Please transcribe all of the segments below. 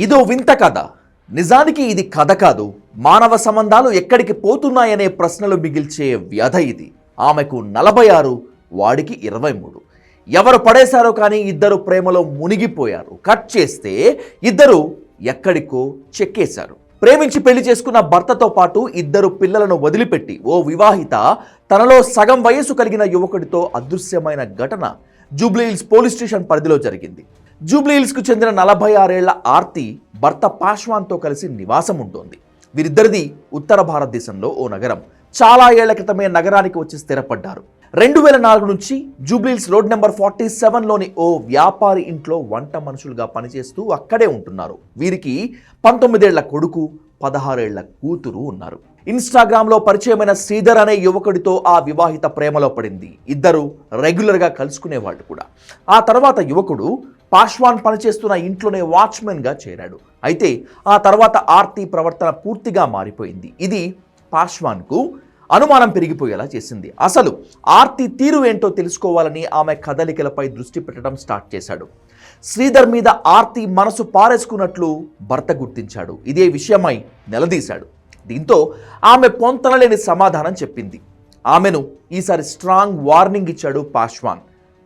ఇదో వింత కథ. నిజానికి ఇది కథ కాదు. మానవ సంబంధాలు ఎక్కడికి పోతున్నాయనే ప్రశ్నలు మిగిల్చే వ్యధ ఇది. ఆమెకు 46, వాడికి 23. ఎవరు పడేశారో కానీ ఇద్దరు ప్రేమలో మునిగిపోయారు. కట్ చేస్తే ఇద్దరు ఎక్కడికో చెక్కేశారు. ప్రేమించి పెళ్లి చేసుకున్న భర్తతో పాటు ఇద్దరు పిల్లలను వదిలిపెట్టి ఓ వివాహిత తనలో సగం వయసు కలిగిన యువకుడితో అదృశ్యమైన ఘటన జూబ్లీహిల్స్ పోలీస్ స్టేషన్ పరిధిలో జరిగింది. జూబ్లీహిల్స్కు చెందిన 46 ఏళ్ల ఆర్తి భర్త పాశ్వాన్తో కలిసి నివాసం ఉంటోంది. వీరిద్దరిది ఉత్తర భారతదేశంలో ఓ నగరం. చాలా ఏళ్ల క్రితమే నగరానికి వచ్చి స్థిరపడ్డారు. 2004 నుంచి జూబ్లీహిల్స్ రోడ్ నెంబర్ 47లోని ఓ వ్యాపారి ఇంట్లో వంట మనుషులుగా పనిచేస్తూ అక్కడే ఉంటున్నారు. వీరికి 19 ఏళ్ల కొడుకు, 16 ఏళ్ల కూతురు ఉన్నారు. ఇన్స్టాగ్రామ్లో పరిచయమైన శ్రీధర్ అనే యువకుడితో ఆ వివాహిత ప్రేమలో పడింది. ఇద్దరు రెగ్యులర్గా కలుసుకునేవాళ్ళు కూడా. ఆ తర్వాత యువకుడు పాశ్వాన్ పనిచేస్తున్న ఇంట్లోనే వాచ్మెన్గా చేరాడు. అయితే ఆ తర్వాత ఆర్తి ప్రవర్తన పూర్తిగా మారిపోయింది. ఇది పాశ్వాన్కు అనుమానం పెరిగిపోయేలా చేసింది. అసలు ఆర్తి తీరు ఏంటో తెలుసుకోవాలని ఆమె కదలికలపై దృష్టి పెట్టడం స్టార్ట్ చేశాడు. శ్రీధర్ మీద ఆర్తి మనసు పారేసుకున్నట్లు భర్త గుర్తించాడు. ఇదే విషయమై నిలదీశాడు. దీంతో ఆమె పొంతనలేని సమాధానం చెప్పింది. ఆమెను ఈసారి స్ట్రాంగ్ వార్నింగ్ ఇచ్చాడు పాశ్వాన్.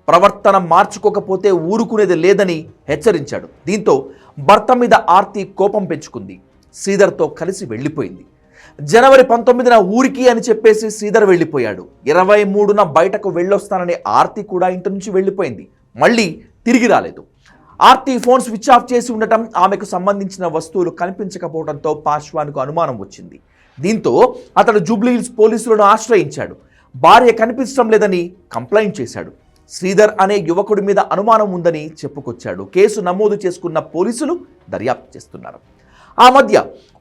ప్రవర్తన మార్చుకోకపోతే ఊరుకునేది లేదని హెచ్చరించాడు. దీంతో భర్త మీద ఆర్తి కోపం పెంచుకుంది. శ్రీధర్తో కలిసి వెళ్ళిపోయింది. జనవరి 19న ఊరికి అని చెప్పేసి శ్రీధర్ వెళ్ళిపోయాడు. 23న బయటకు వెళ్ళొస్తానని ఆర్తి కూడా ఇంటి నుంచి వెళ్ళిపోయింది. మళ్ళీ తిరిగి రాలేదు. ఆర్తి ఫోన్ స్విచ్ ఆఫ్ చేసి ఉండటం, ఆమెకు సంబంధించిన వస్తువులు కనిపించకపోవడంతో పాశ్వాన్కు అనుమానం వచ్చింది. దీంతో అతడు జూబ్లీహిల్స్ పోలీసులను ఆశ్రయించాడు. భార్య కనిపించడం లేదని కంప్లైంట్ చేశాడు. శ్రీధర్ అనే యువకుడి మీద అనుమానం ఉందని చెప్పుకొచ్చాడు. కేసు నమోదు చేసుకున్న పోలీసులు దర్యాప్తు చేస్తున్నారు. ఆ మధ్య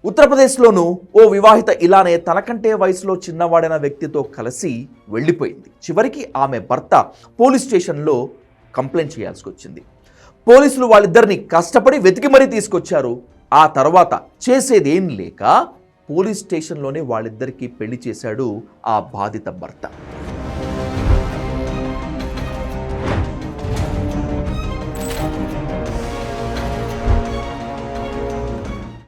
ఉత్తరప్రదేశ్లోనూ ఓ వివాహిత ఇలానే తనకంటే వయసులో చిన్నవాడైన వ్యక్తితో కలిసి వెళ్ళిపోయింది. చివరికి ఆమె భర్త పోలీస్ స్టేషన్లో కంప్లైంట్ చేయాల్సి వచ్చింది. పోలీసులు వాళ్ళిద్దరిని కష్టపడి వెతికి మరీ తీసుకొచ్చారు. ఆ తర్వాత చేసేదేం లేక పోలీస్ స్టేషన్లోనే వాళ్ళిద్దరికీ పెళ్లి చేశాడు ఆ బాధిత భర్త.